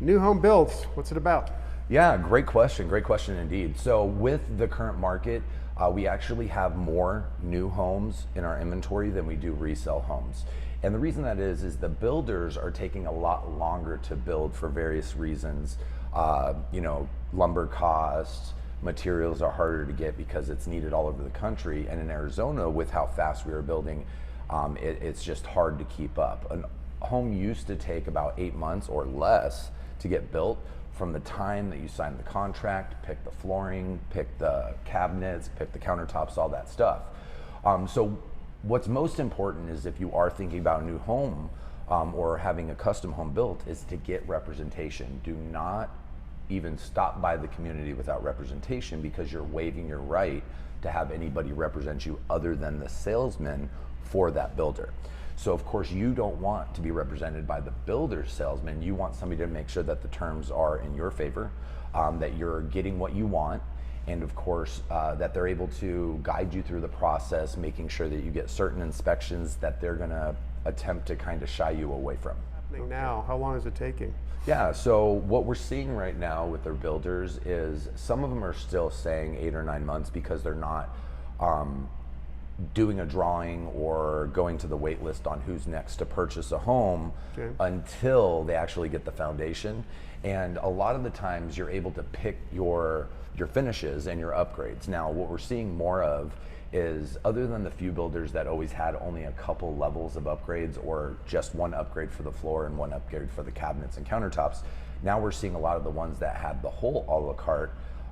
New home builds, what's it about? Yeah, great question indeed. So with the current market, we actually have more new homes in our inventory than we do resale homes. And the reason that is the builders are taking a lot longer to build for various reasons. Lumber costs, materials are harder to get because it's needed all over the country. And in Arizona, with how fast we are building, it's just hard to keep up. A home used to take about 8 months or less to get built from the time that you sign the contract, pick the flooring, pick the cabinets, pick the countertops, all that stuff. So what's most important is if you are thinking about a new home or having a custom home built is to get representation. Do not even stop by the community without representation because you're waiving your right to have anybody represent you other than the salesman for that builder. So of course you don't want to be represented by the builder's salesman. You want somebody to make sure that the terms are in your favor, that you're getting what you want, and of course that they're able to guide you through the process, making sure that you get certain inspections that they're gonna attempt to kind of shy you away from. Happening now, how long is it taking? Yeah, so what we're seeing right now with their builders is some of them are still saying 8 or 9 months because they're not doing a drawing or going to the wait list on who's next to purchase a home until they actually get the foundation. And a lot of the times you're able to pick your finishes and your upgrades. Now what we're seeing more of is, other than the few builders that always had only a couple levels of upgrades or just one upgrade for the floor and one upgrade for the cabinets and countertops, now we're seeing a lot of the ones that had the whole a la carte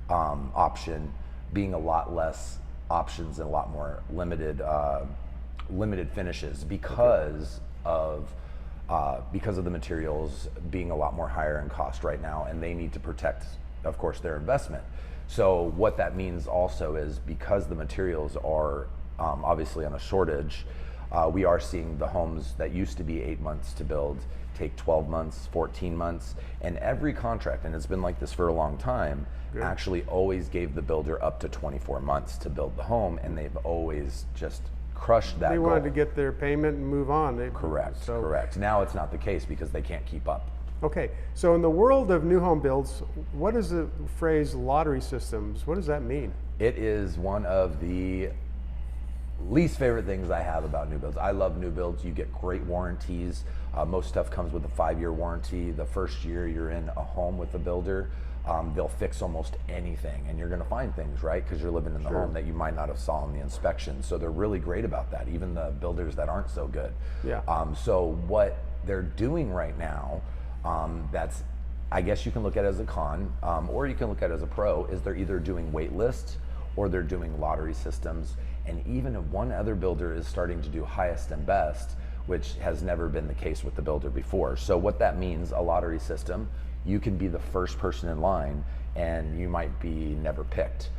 option being a lot less options and a lot more limited finishes because of the materials being a lot more higher in cost right now, and they need to protect, of course, their investment. So what that means also is, because the materials are obviously on a shortage, we are seeing the homes that used to be 8 months to build take 12 months, 14 months, and every contract, and it's been like this for a long time, actually always gave the builder up to 24 months to build the home, and they've always just crushed that They goal. wanted to get their payment and move on. Correct. Now it's not the case because they can't keep up. Okay, so in the world of new home builds, what is the phrase lottery systems? What does that mean? It is one of the least favorite things I have about new builds. I love new builds. You get great warranties. Most stuff comes with a 5-year warranty. The first year you're in a home with the builder, they'll fix almost anything, and you're gonna find things, right? Because you're living in the home that you might not have saw in the inspection. So they're really great about that, even the builders that aren't so good. Yeah. So what they're doing right now, that's, I guess you can look at it as a con, or you can look at it as a pro, is they're either doing wait lists or they're doing lottery systems. And even if one other builder is starting to do highest and best, which has never been the case with the builder before. So what that means, a lottery system, you can be the first person in line and you might be never picked.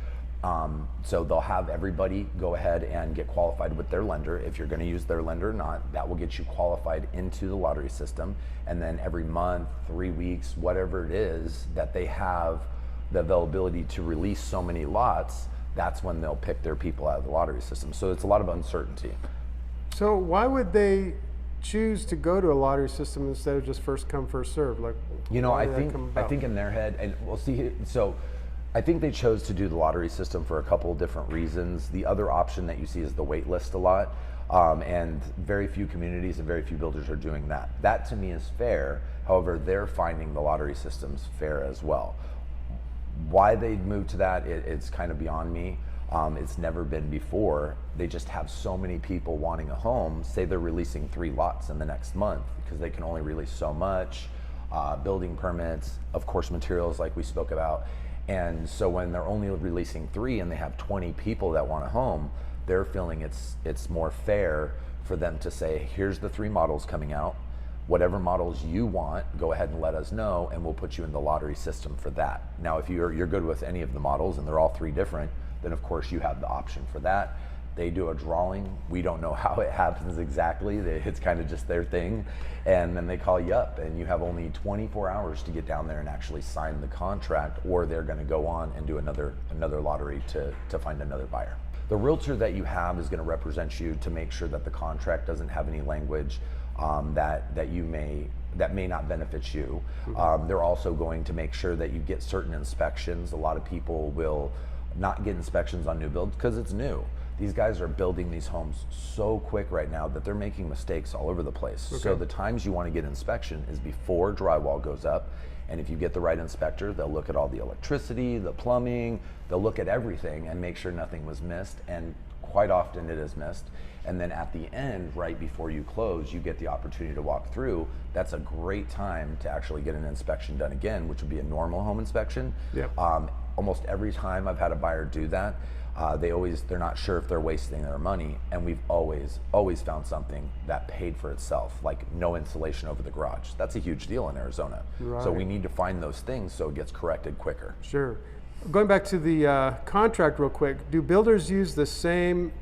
So they'll have everybody go ahead and get qualified with their lender. If you're going to use their lender or not, that will get you qualified into the lottery system. And then every month, 3 weeks, whatever it is that they have the availability to release so many lots, that's when they'll pick their people out of the lottery system. So it's a lot of uncertainty. So why would they choose to go to a lottery system instead of just first come, first serve? Like, I think in their head, and we'll see, so I think they chose to do the lottery system for a couple of different reasons. The other option that you see is the wait list a lot, and very few communities and very few builders are doing that. That to me is fair. However, they're finding the lottery systems fair as well. Why they moved to that, it's kind of beyond me. It's never been before. They just have so many people wanting a home. Say they're releasing 3 lots in the next month because they can only release so much. Building permits, of course, materials like we spoke about. And so when they're only releasing 3 and they have 20 people that want a home, they're feeling it's more fair for them to say, here's the 3 models coming out. Whatever models you want, go ahead and let us know, and we'll put you in the lottery system for that. Now, if you're good with any of the models and they're all 3 different, then of course you have the option for that. They do a drawing. We don't know how it happens exactly. It's kind of just their thing. And then they call you up, and you have only 24 hours to get down there and actually sign the contract, or they're going to go on and do another lottery to find another buyer. The realtor that you have is going to represent you to make sure that the contract doesn't have any language that you may that may not benefit you. They're also going to make sure that you get certain inspections. A lot of people will not get inspections on new builds because it's new. These guys are building these homes so quick right now that they're making mistakes all over the place. So the times you want to get inspection is before drywall goes up. And if you get the right inspector, they'll look at all the electricity, the plumbing, they'll look at everything and make sure nothing was missed. And quite often it is missed. And then at the end, right before you close, you get the opportunity to walk through. That's a great time to actually get an inspection done again, which would be a normal home inspection. Yep. Almost every time I've had a buyer do that, they're not sure if they're wasting their money, and we've always found something that paid for itself, like no insulation over the garage. That's a huge deal in Arizona. Right. So we need to find those things so it gets corrected quicker. Sure. Going back to the contract real quick, do builders use the same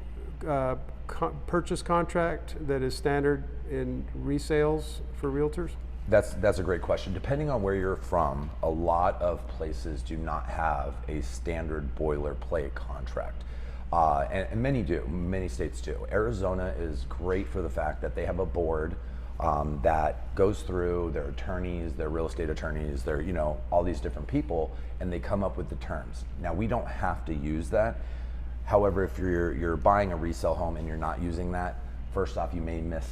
purchase contract that is standard in resales for realtors? That's a great question. Depending on where you're from, a lot of places do not have a standard boilerplate contract. And many do, many states do. Arizona is great for the fact that they have a board that goes through their attorneys, their real estate attorneys, their, all these different people, and they come up with the terms. Now, we don't have to use that. However, if you're buying a resale home and you're not using that, first off, you may miss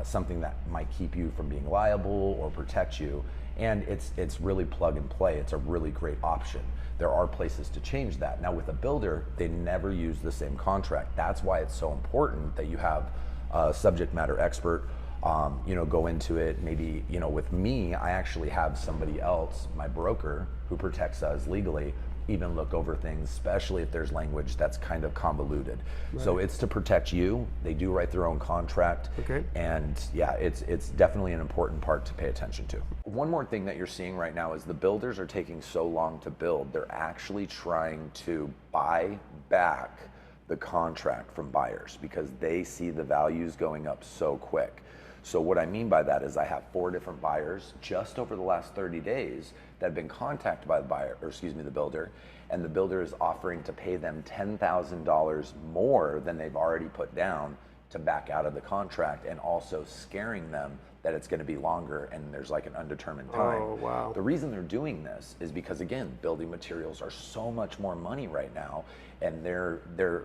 something that might keep you from being liable or protect you. And it's really plug and play. It's a really great option. There are places to change that. Now with a builder, they never use the same contract. That's why it's so important that you have a subject matter expert go into it. Maybe, with me, I actually have somebody else, my broker, who protects us legally, even look over things, especially if there's language that's kind of convoluted. Right. So it's to protect you. They do write their own contract. Okay. And yeah, it's definitely an important part to pay attention to. One more thing that you're seeing right now is the builders are taking so long to build. They're actually trying to buy back the contract from buyers because they see the values going up so quick. So what I mean by that is I have 4 different buyers just over the last 30 days that have been contacted by the builder, and the builder is offering to pay them $10,000 more than they've already put down to back out of the contract, and also scaring them that it's going to be longer and there's like an undetermined time. Oh, wow. The reason they're doing this is because, again, building materials are so much more money right now, and they're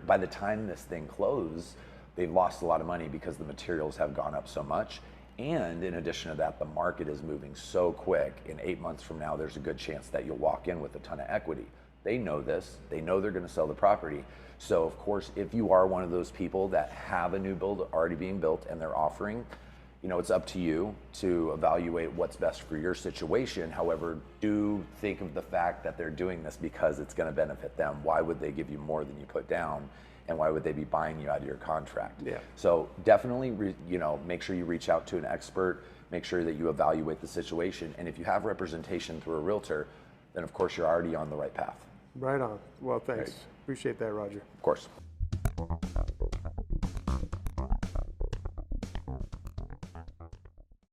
by the time this thing closes, they've lost a lot of money because the materials have gone up so much. And in addition to that, the market is moving so quick. In 8 months from now, there's a good chance that you'll walk in with a ton of equity. They know this. They know they're going to sell the property. So of course, if you are one of those people that have a new build already being built and they're offering, it's up to you to evaluate what's best for your situation. However, do think of the fact that they're doing this because it's going to benefit them. Why would they give you more than you put down? And why would they be buying you out of your contract? Yeah. So definitely, make sure you reach out to an expert, make sure that you evaluate the situation. And if you have representation through a realtor, then of course you're already on the right path. Right on. Well, thanks. Right. Appreciate that, Roger. Of course.